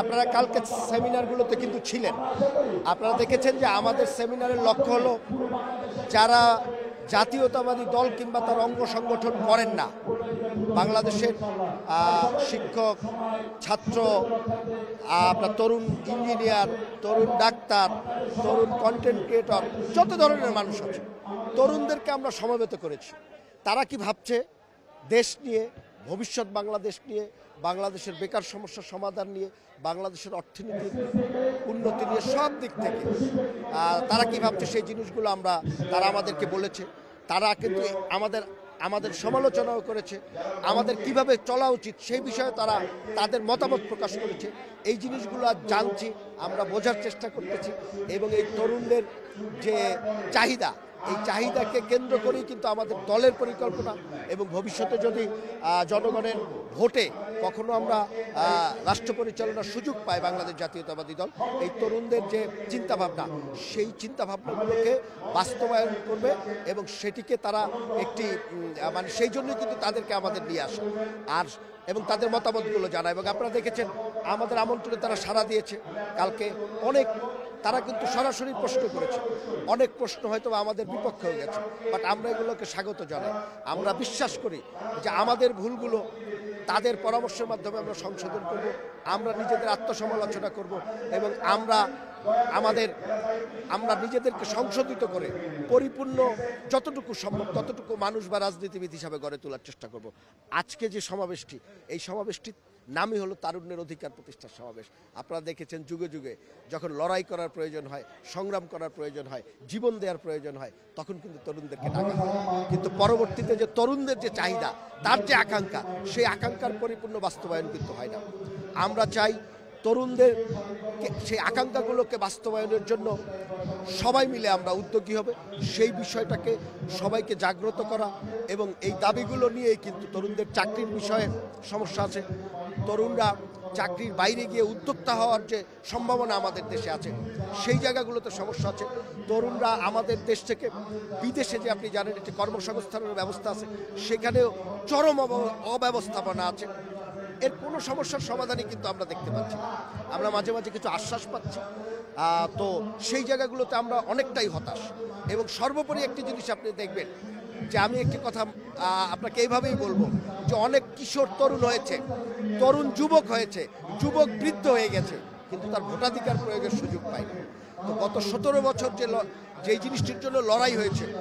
আপনারা কালকে সেমিনারগুলোতে কিন্তু ছিলেন। আপনারা দেখেছেন যে আমাদের সেমিনারের লক্ষ্য হলো যারা জাতীয়তাবাদী দল কিংবা তার অঙ্গ সংগঠন করেন না, বাংলাদেশের শিক্ষক, ছাত্র, আপনার তরুণ ইঞ্জিনিয়ার, তরুণ ডাক্তার, তরুণ কন্টেন্ট ক্রিয়েটর, যত ধরনের মানুষ আছে, তরুণদেরকে আমরা সমবেত করেছি। তারা কি ভাবছে দেশ নিয়ে, ভবিষ্যৎ বাংলাদেশ নিয়ে, বাংলাদেশের বেকার সমস্যার সমাধান নিয়ে, বাংলাদেশের অর্থনীতির উন্নতি নিয়ে, সব দিক থেকে তারা কি ভাবছে সেই জিনিসগুলো তারা আমাদেরকে বলেছে। তারা কিন্তু আমাদের সমালোচনাও করেছে, আমাদের কিভাবে চলা উচিত সেই বিষয়ে তারা তাদের মতামত প্রকাশ করেছে। এই জিনিসগুলো জানছি, আমরা বোঝার চেষ্টা করতেছি এবং এই তরুণদের যে চাহিদা, এই চাহিদাকে কেন্দ্র করেই কিন্তু আমাদের দলের পরিকল্পনা এবং ভবিষ্যতে যদি জনগণের ভোটে কখনো আমরা রাষ্ট্র পরিচালনার সুযোগ পাই বাংলাদেশ জাতীয়তাবাদী দল, এই তরুণদের যে চিন্তাভাবনা, সেই চিন্তাভাবনাগুলোকে বাস্তবায়ন করবে এবং সেটিকে তারা একটি সেই জন্যই কিন্তু তাদেরকে আমাদের নিয়ে আসে এবং তাদের মতামতগুলো জানায়। এবং আপনারা দেখেছেন আমাদের আমন্ত্রণে তারা সাড়া দিয়েছে। কালকে তারা কিন্তু সরাসরি প্রশ্ন করেছে, অনেক প্রশ্ন হয়তো আমাদের বিপক্ষে হয়ে গেছে, বাট আমরা এগুলোকে স্বাগত জানাই। আমরা বিশ্বাস করি যে আমাদের ভুলগুলো তাদের পরামর্শের মাধ্যমে আমরা সংশোধন করব, আমরা নিজেদের আত্মসমালোচনা করব এবং আমরা নিজেদেরকে সংশোধিত করে পরিপূর্ণ যতটুকু সম্ভব ততটুকু মানুষ বা রাজনীতিবিদ হিসাবে গড়ে তোলার চেষ্টা করব। আজকে যে সমাবেশটি, এই সমাবেশটির নামই হলো তারুণ্যের অধিকার প্রতিষ্ঠার সমাবেশ। আপনারা দেখেছেন যুগে যুগে যখন লড়াই করার প্রয়োজন হয়, সংগ্রাম করার প্রয়োজন হয়, জীবন দেওয়ার প্রয়োজন হয়, তখন কিন্তু তরুণদেরকে ডাকা হয়। কিন্তু পরবর্তীতে যে তরুণদের যে চাহিদা, তার যে আকাঙ্ক্ষা, সেই আকাঙ্ক্ষার পরিপূর্ণ বাস্তবায়ন কিন্তু হয় না। আমরা চাই তরুণদের সেই আকাঙ্ক্ষাগুলোকে বাস্তবায়নের জন্য সবাই মিলে আমরা উদ্যোগী হবে, সেই বিষয়টাকে সবাইকে জাগ্রত করা এবং এই দাবিগুলো নিয়েই কিন্তু তরুণদের চাকরির বিষয়ে সমস্যা আছে, তরুণরা চাকরির বাইরে গিয়ে উদ্যোক্তা হওয়ার যে সম্ভাবনা আমাদের দেশে আছে সেই জায়গাগুলোতে সমস্যা আছে, তরুণরা আমাদের দেশ থেকে বিদেশে যে আপনি জানেন একটি কর্মসংস্থানের ব্যবস্থা আছে, সেখানেও চরম অব্যবস্থাপনা আছে। এর কোনো সমস্যার সমাধানই কিন্তু আমরা দেখতে পাচ্ছি না। আমরা মাঝে মাঝে কিছু আশ্বাস পাচ্ছি, তো সেই জায়গাগুলোতে আমরা অনেকটাই হতাশ। এবং সর্বোপরি একটি জিনিস আপনি দেখবেন যে আমি একটি কথা আপনাকে এইভাবেই বলবো যে অনেক কিশোর তরুণ হয়েছে, তরুণ যুবক হয়েছে, যুবক বৃদ্ধ হয়ে গেছে, কিন্তু তার ভোটাধিকার প্রয়োগের সুযোগ পায়নি। তো গত 17 বছর যেই জিনিসটির জন্য লড়াই হয়েছে,